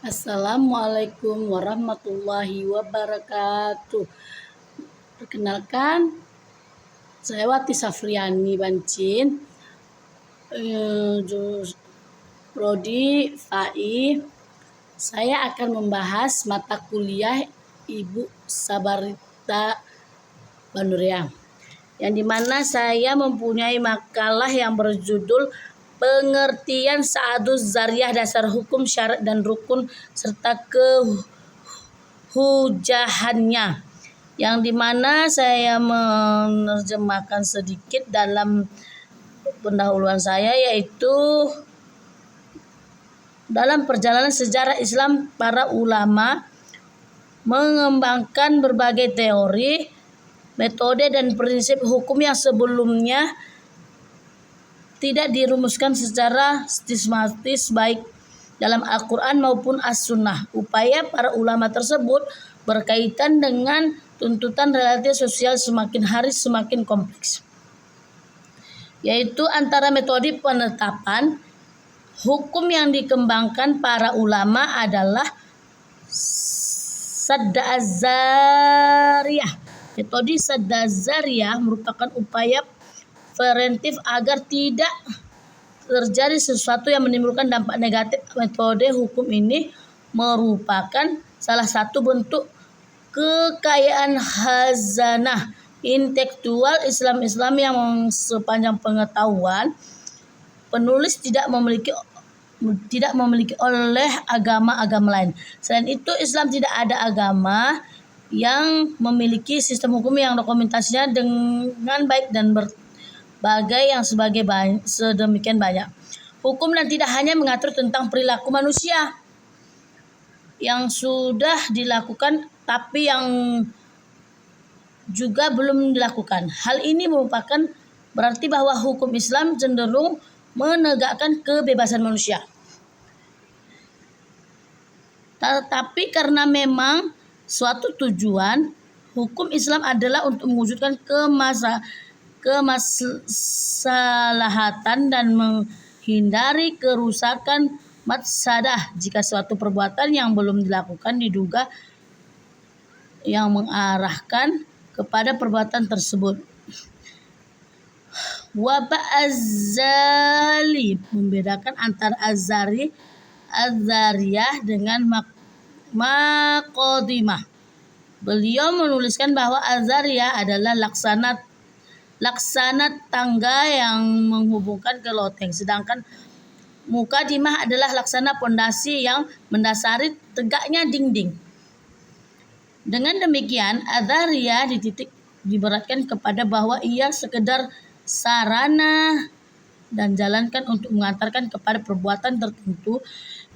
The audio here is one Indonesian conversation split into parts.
Assalamualaikum warahmatullahi wabarakatuh. Perkenalkan, saya Wati Safriani Bancin, Prodi FAI. Saya akan membahas mata kuliah Ibu Sabarita Banuriang, yang dimana saya mempunyai makalah yang berjudul Pengertian Sa'aduz Zariyah, Dasar Hukum, Syarat dan Rukun serta Kehujahannya, yang dimana saya menerjemahkan sedikit dalam pendahuluan saya, yaitu dalam perjalanan sejarah Islam, para ulama mengembangkan berbagai teori, metode dan prinsip hukum yang sebelumnya tidak dirumuskan secara sistematis baik dalam Al-Quran maupun As-Sunnah. Upaya para ulama tersebut berkaitan dengan tuntutan realitas sosial semakin hari semakin kompleks, yaitu antara metode penetapan hukum yang dikembangkan para ulama adalah Sadd Az-Zariyah. Metode Sadd Az-Zariyah merupakan upaya preventif agar tidak terjadi sesuatu yang menimbulkan dampak negatif. Metode hukum ini merupakan salah satu bentuk kekayaan khazanah intelektual Islam yang sepanjang pengetahuan penulis tidak memiliki oleh agama-agama lain. Selain itu, Islam tidak ada agama yang memiliki sistem hukum yang dokumentasinya dengan baik dan berbagai yang sedemikian banyak. Hukum dan tidak hanya mengatur tentang perilaku manusia yang sudah dilakukan, tapi yang juga belum dilakukan. Hal ini merupakan berarti bahwa hukum Islam cenderung menegakkan kebebasan manusia. Tetapi karena memang suatu tujuan, hukum Islam adalah untuk mewujudkan kemaslahatan dan menghindari kerusakan mafsadah jika suatu perbuatan yang belum dilakukan diduga yang mengarahkan kepada perbuatan tersebut. Waba Az-Zali membedakan antara Az-Zariyah dengan Maqadimah. Beliau menuliskan bahwa Az-Zariyah adalah laksana tangga yang menghubungkan ke loteng, sedangkan Muqaddimah adalah laksana pondasi yang mendasari tegaknya dinding. Dengan demikian, Az-Zariyah dititik diberatkan kepada bahwa ia sekedar sarana dan jalankan untuk mengantarkan kepada perbuatan tertentu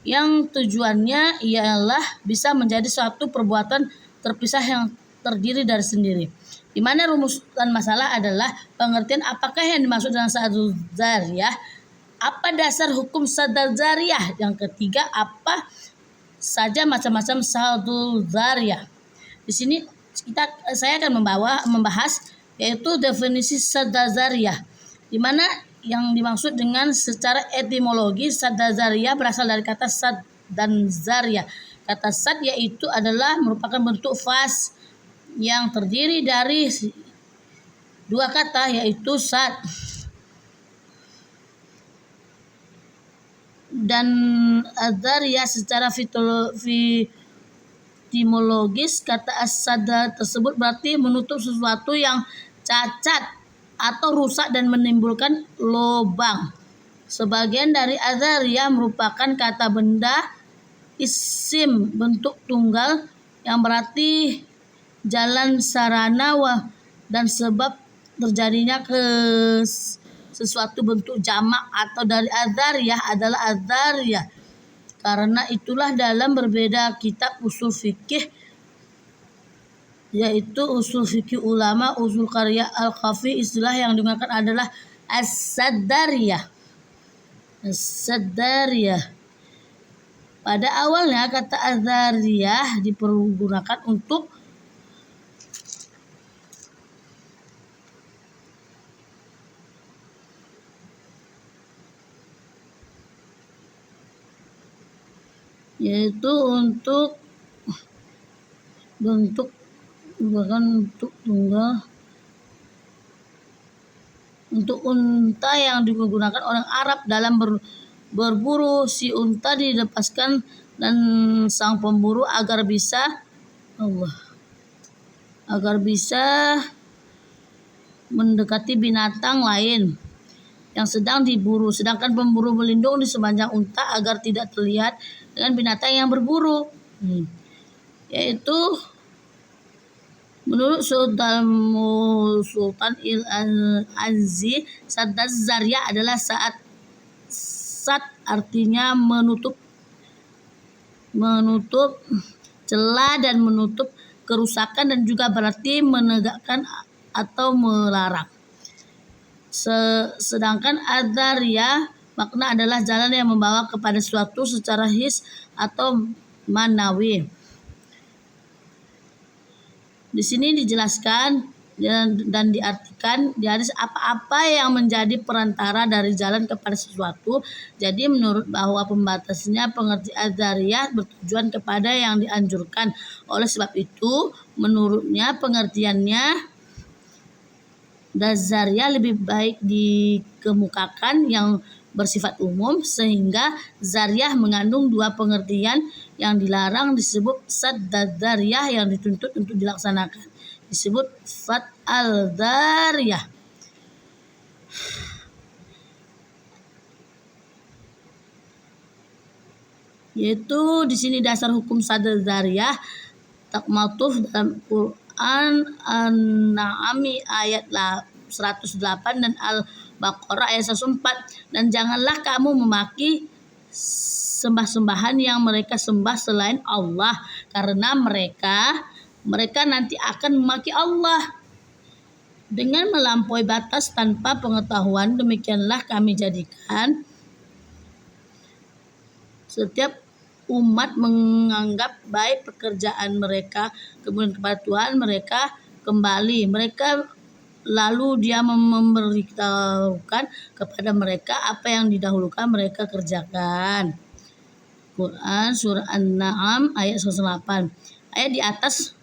yang tujuannya ialah bisa menjadi suatu perbuatan terpisah yang terdiri dari sendiri, di mana rumusan masalah adalah pengertian apakah yang dimaksud dengan Sa'aduz Zariyah, apa dasar hukum Sadd Az-Zariyah, yang ketiga apa saja macam-macam Sa'aduz Zariyah. Di sini saya akan membahas yaitu definisi Sadd Az-Zariyah, di mana yang dimaksud dengan secara etimologi Sadd Az-Zariyah berasal dari kata sad dan zariyah. Kata sad yaitu adalah merupakan bentuk fas yang terdiri dari dua kata, yaitu sad dan Az-Zariyah. Secara etimologis, kata as-sada tersebut berarti menutup sesuatu yang cacat atau rusak dan menimbulkan lubang. Sebagian dari Az-Zariyah merupakan kata benda isim bentuk tunggal yang berarti jalan, sarana, dan sebab terjadinya ke sesuatu bentuk jamak atau dari Az-Zariyah adalah Az-Zariyah. Karena itulah dalam berbeda kitab usul fikih, yaitu usul fikih ulama, usul karya Al-Khafi, istilah yang digunakan adalah As-Saddariyah. Pada awalnya kata Az-Zariyah dipergunakan untuk yaitu untuk bentuk bahkan untuk tunggal untuk unta yang digunakan orang Arab dalam berburu. Si unta dilepaskan dan sang pemburu agar bisa mendekati binatang lain yang sedang diburu, sedangkan pemburu melindungi di sepanjang unta agar tidak terlihat dengan binatang yang berburu. Yaitu menurut Sultan Il-Anzi, Sadd Zariyah adalah saat artinya menutup celah dan menutup kerusakan, dan juga berarti menegakkan atau melarang. Sedangkan Ad-Dariyah makna adalah jalan yang membawa kepada suatu secara his atau manawi. Di sini dijelaskan dan diartikan di hadis apa-apa yang menjadi perantara dari jalan kepada sesuatu. Jadi menurut bahwa pembatasnya pengerti Ad-Dariyah bertujuan kepada yang dianjurkan. Oleh sebab itu menurutnya pengertiannya Zariyah lebih baik dikemukakan yang bersifat umum, sehingga Zariyah mengandung dua pengertian. Yang dilarang disebut Sadd Zariyah, yang dituntut untuk dilaksanakan disebut Fat al-Dariyah. Yaitu di sini dasar hukum Sadd Zariyah takmatuf dalam Quran An-Na'am ayat 108 dan Al-Baqarah ayat 104. Dan janganlah kamu memaki sembah-sembahan yang mereka sembah selain Allah, karena mereka nanti akan memaki Allah dengan melampaui batas tanpa pengetahuan. Demikianlah kami jadikan setiap umat menganggap baik pekerjaan mereka, kemudian kepada Tuhan mereka kembali. Lalu dia memberitahukan kepada mereka apa yang didahulukan mereka kerjakan. Quran surah An-Na'am ayat 108. Ayat di atas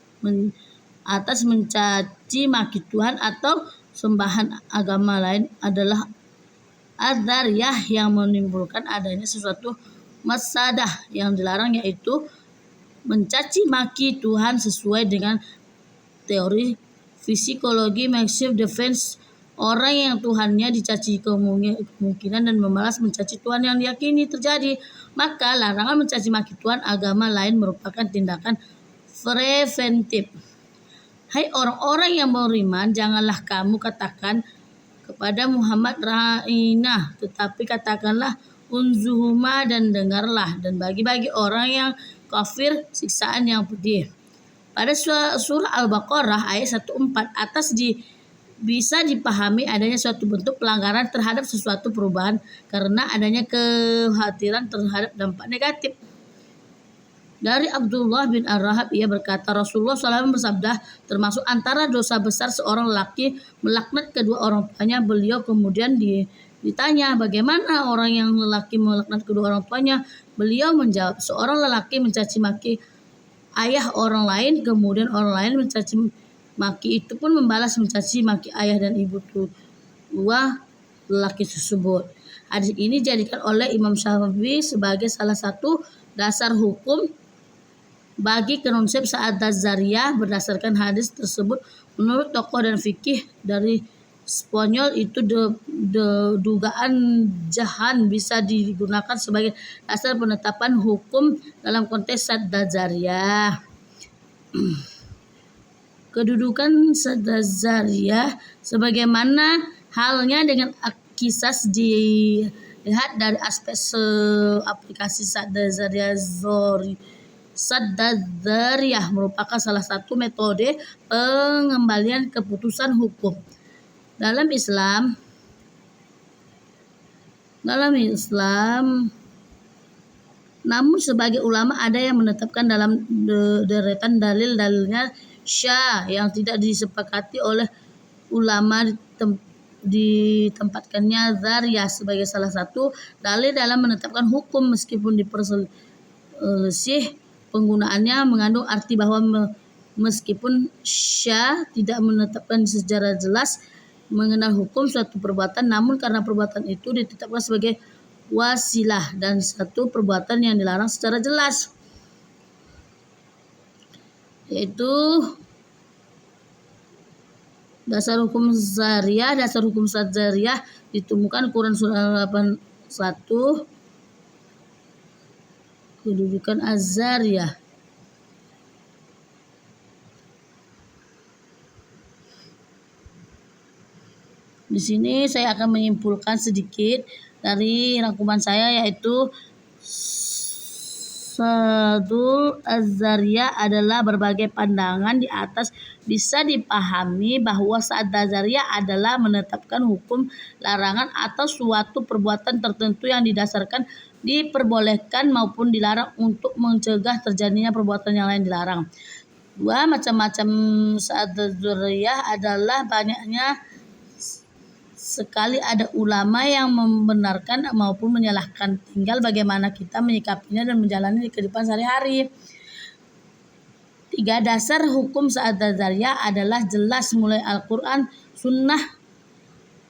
mencaci maki Tuhan atau sembahan agama lain adalah Ad-Dariyah yang menimbulkan adanya sesuatu masadah yang dilarang, yaitu mencaci maki Tuhan sesuai dengan teori psikologi makeshift defense. Orang yang Tuhannya dicaci kemungkinan dan membalas mencaci Tuhan yang diyakini terjadi. Maka larangan mencaci maki Tuhan agama lain merupakan tindakan preventif. Hai orang-orang yang beriman, janganlah kamu katakan kepada Muhammad ra'ina, tetapi katakanlah unzuhuma, dan dengarlah. Dan bagi orang yang kafir siksaan yang pedih. Pada surah Al-Baqarah ayat 104 atas bisa dipahami adanya suatu bentuk pelanggaran terhadap sesuatu perubahan karena adanya kekhawatiran terhadap dampak negatif. Dari Abdullah bin Ar-Rahab, ia berkata, Rasulullah SAW bersabda, termasuk antara dosa besar seorang lelaki melaknat kedua orang tuanya. Beliau kemudian ditanya, bagaimana orang yang lelaki melaknat kedua orang tuanya? Beliau menjawab, seorang lelaki mencaci maki ayah orang lain, kemudian orang lain mencaci maki itu pun membalas mencaci maki ayah dan ibu kedua lelaki tersebut. Hadis ini dijadikan oleh Imam Syafi'i sebagai salah satu dasar hukum bagi konsep Sadd Zariyah. Berdasarkan hadis tersebut, menurut tokoh dan fikih dari Spanyol itu dugaan jahan bisa digunakan sebagai dasar penetapan hukum dalam konteks Sadd Zariyah. Kedudukan Sadd Zariyah sebagaimana halnya dengan kisas dilihat dari aspek aplikasi Sadd Zariyah merupakan salah satu metode pengembalian keputusan hukum. Dalam Islam, namun sebagai ulama ada yang menetapkan dalam deretan dalil-dalilnya syah yang tidak disepakati oleh ulama ditempatkannya Zariyah sebagai salah satu dalil dalam menetapkan hukum meskipun lesih penggunaannya mengandung arti bahwa meskipun Syah tidak menetapkan secara jelas mengenal hukum suatu perbuatan, namun karena perbuatan itu ditetapkan sebagai wasilah dan satu perbuatan yang dilarang secara jelas, yaitu dasar hukum syariah. Dasar hukum syariah ditemukan Quran surah 81, kedudukan Az-Zariyah. Di sini saya akan menyimpulkan sedikit dari rangkuman saya, yaitu Sadul Az-Zariyah adalah berbagai pandangan di atas bisa dipahami bahwa Sa'ad Az-Zariyah adalah menetapkan hukum larangan atau suatu perbuatan tertentu yang didasarkan diperbolehkan maupun dilarang untuk mencegah terjadinya perbuatan yang lain dilarang. Dua, macam-macam Sa'ad Az-Zariyah adalah banyaknya sekali ada ulama yang membenarkan maupun menyalahkan, tinggal bagaimana kita menyikapinya dan menjalani di kehidupan sehari-hari. 3. Dasar hukum Sa'ad Az-Zariyah adalah jelas mulai Al-Quran, Sunnah,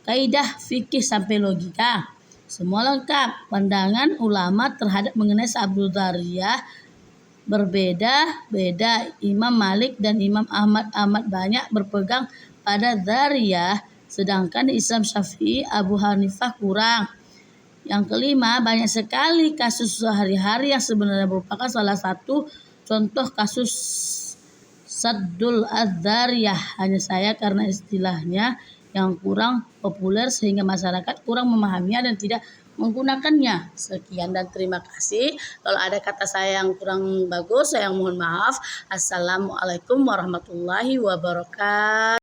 kaidah, fikih sampai logika. Semua lengkap. Pandangan ulama terhadap mengenai Sa'ad Az-Zariyah berbeda-beda. Imam Malik dan Imam Ahmad banyak berpegang pada Zariyah, sedangkan Islam Syafi'i, Abu Hanifah kurang. Yang kelima, banyak sekali kasus sehari-hari yang sebenarnya merupakan salah satu contoh kasus Sadul Az-Zariyah. Hanya saya karena istilahnya yang kurang populer sehingga masyarakat kurang memahaminya dan tidak menggunakannya. Sekian dan terima kasih. Kalau ada kata saya yang kurang bagus, saya mohon maaf. Assalamualaikum warahmatullahi wabarakatuh.